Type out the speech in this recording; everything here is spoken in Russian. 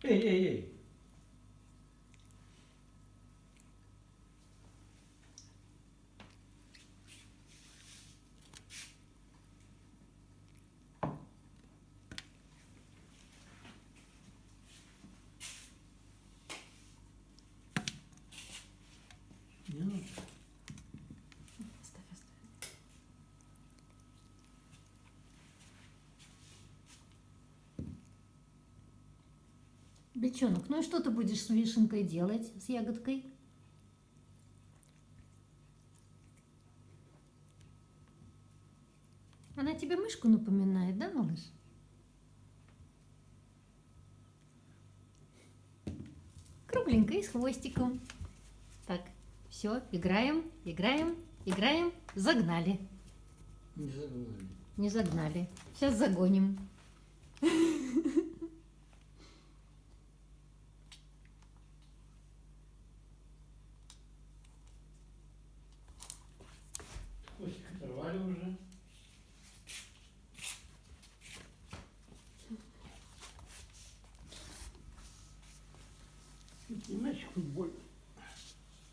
Эй, эй, эй. Не надо. Оставь, оставь. Бельчонок, ну и что ты будешь с вишенкой делать, с ягодкой? Она тебе мышку напоминает, да, малыш? Кругленькая и с хвостиком. Так, все, играем, играем, играем. Загнали. Не загнали. Не загнали. Сейчас загоним. Хвостик оторвали уже. Не мячик, футбольный.